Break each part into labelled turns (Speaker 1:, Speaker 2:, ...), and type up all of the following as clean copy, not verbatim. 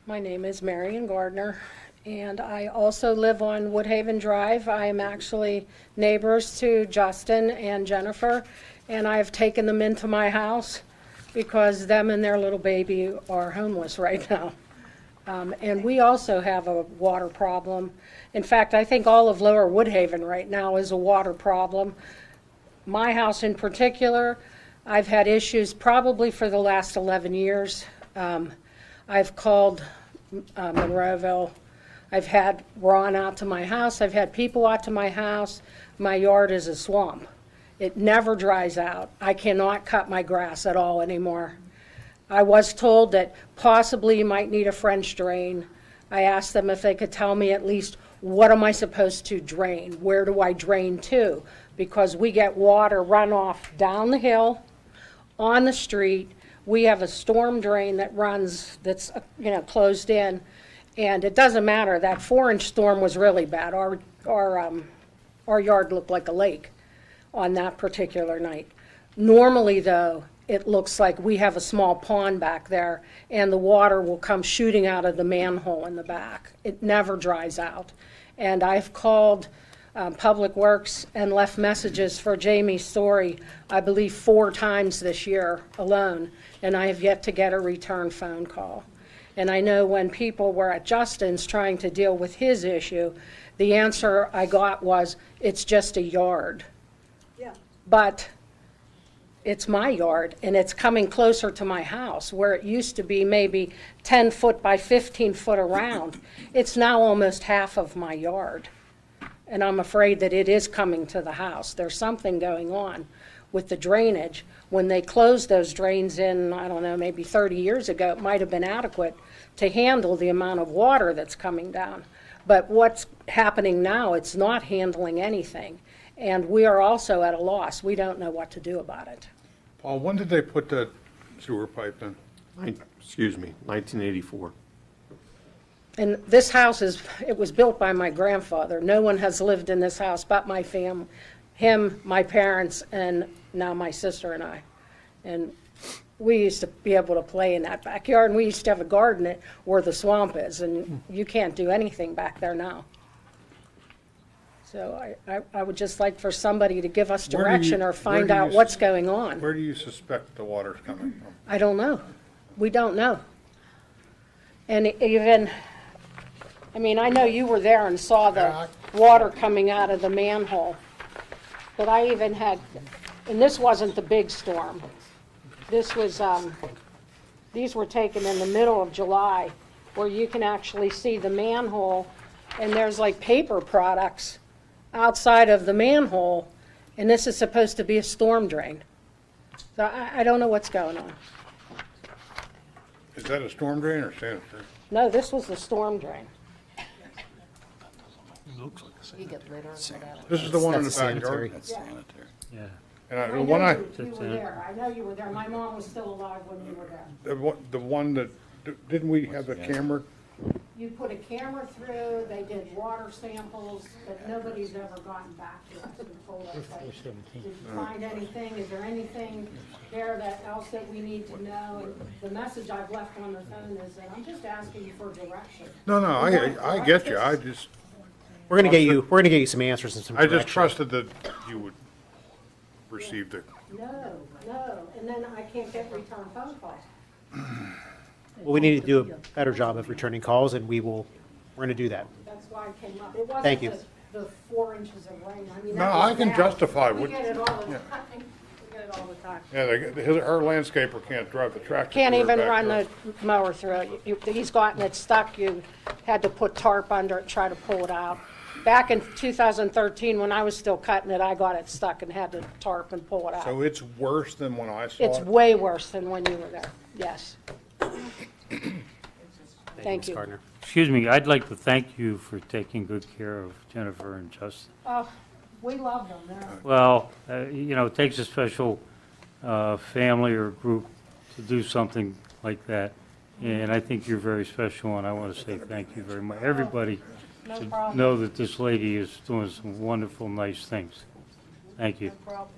Speaker 1: My name is Marion Gardner, and I also live on Woodhaven Drive. I am actually neighbors to Justin and Jennifer, and I have taken them into my house because them and their little baby are homeless right now. And we also have a water problem. In fact, I think all of Lower Woodhaven right now is a water problem. My house in particular, I've had issues probably for the last 11 years. I've called Monroeville. I've had Ron out to my house. I've had people out to my house. My yard is a swamp. It never dries out. I cannot cut my grass at all anymore. I was told that possibly you might need a French drain. I asked them if they could tell me at least what am I supposed to drain? Where do I drain to? Because we get water runoff down the hill, on the street. We have a storm drain that runs, that's closed in, and it doesn't matter. That 4-inch storm was really bad. Our yard looked like a lake on that particular night. Normally, though, it looks like we have a small pond back there, and the water will come shooting out of the manhole in the back. It never dries out. And I've called Public Works and left messages for Jamie Story, I believe 4 times this year alone, and I have yet to get a return phone call. And I know when people were at Justin's trying to deal with his issue, the answer I got was, it's just a yard.
Speaker 2: Yeah.
Speaker 1: But it's my yard, and it's coming closer to my house, where it used to be maybe 10 foot by 15 foot around. It's now almost half of my yard, and I'm afraid that it is coming to the house. There's something going on with the drainage. When they closed those drains in, I don't know, maybe 30 years ago, it might have been adequate to handle the amount of water that's coming down. But what's happening now, it's not handling anything. And we are also at a loss. We don't know what to do about it.
Speaker 3: Paul, when did they put that sewer pipe in?
Speaker 4: 1984.
Speaker 1: And this house it was built by my grandfather. No one has lived in this house but my family, him, my parents, and now my sister and I. And we used to be able to play in that backyard, and we used to have a garden where the swamp is, and you can't do anything back there now. So I would just like for somebody to give us direction or find out what's going on.
Speaker 3: Where do you suspect the water's coming from?
Speaker 1: I don't know. We don't know. And even, I mean, I know you were there and saw the water coming out of the manhole. But I even had, and this wasn't the big storm. This was, these were taken in the middle of July, where you can actually see the manhole, and there's like paper products outside of the manhole, and this is supposed to be a storm drain. So I don't know what's going on.
Speaker 3: Is that a storm drain or sanitary?
Speaker 1: No, this was the storm drain.
Speaker 2: You get litter or whatever.
Speaker 3: This is the one in the
Speaker 5: That's
Speaker 3: backyard?
Speaker 5: sanitary.
Speaker 6: That's sanitary.
Speaker 5: Yeah.
Speaker 3: And
Speaker 1: I
Speaker 3: the
Speaker 1: know
Speaker 3: one
Speaker 1: you were there. I know you were there. My mom was still alive when you were there.
Speaker 3: the one that, didn't we have a camera?
Speaker 1: You put a camera through, they did water samples, but nobody's ever gotten back to us and told us, like, did you find anything? Is there anything there else that we need to know? And the message I've left on the phone is that I'm just asking you for direction.
Speaker 3: No, I get you. I just,
Speaker 5: We're gonna get you some answers and some
Speaker 3: I just
Speaker 5: direction.
Speaker 3: trusted that you would receive the,
Speaker 1: No, and then I can't get return phone calls.
Speaker 5: Well, we need to do a better job of returning calls, and we're gonna do that.
Speaker 1: That's why I came up. It wasn't
Speaker 5: Thank you.
Speaker 1: the 4 inches of rain. I mean,
Speaker 3: No,
Speaker 1: that was
Speaker 3: I can
Speaker 1: bad.
Speaker 3: justify
Speaker 1: We
Speaker 3: what-
Speaker 1: get it all the time. We get it all the time.
Speaker 3: yeah, her landscaper can't drive the tractor.
Speaker 1: Can't
Speaker 3: through her
Speaker 1: even run the
Speaker 3: backyard.
Speaker 1: mower through it. He's gotten it stuck. You had to put tarp under it, try to pull it out. Back in 2013, when I was still cutting it, I got it stuck and had to tarp and pull it out.
Speaker 3: So it's worse than when I saw
Speaker 1: It's
Speaker 3: it?
Speaker 1: way worse than when you were there, yes. Thank
Speaker 5: Ms.
Speaker 1: you.
Speaker 5: Gardner.
Speaker 6: Excuse me, I'd like to thank you for taking good care of Jennifer and Justin.
Speaker 1: Oh, we love them. They're
Speaker 6: Well, it takes a special family or group to do something like that, and I think you're very special, and I want to say thank you very much. Everybody
Speaker 1: no
Speaker 6: should
Speaker 1: problem.
Speaker 6: know that this lady is doing some wonderful, nice things. Thank you.
Speaker 1: No problem.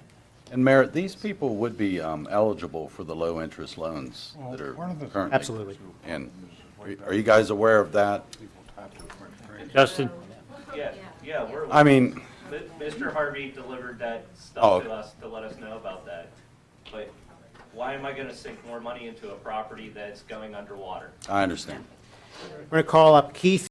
Speaker 7: And Mayor, these people would be eligible for the low-interest loans that are
Speaker 3: one of the-
Speaker 7: currently.
Speaker 5: Absolutely.
Speaker 7: And are you guys aware of that?
Speaker 6: Justin?
Speaker 4: Yeah, we're,
Speaker 7: I mean,
Speaker 4: Mr. Harvey delivered that
Speaker 7: Oh.
Speaker 4: stuff to us to let us know about that. But why am I gonna sink more money into a property that's going underwater?
Speaker 7: I understand.
Speaker 5: We're going to call up Keith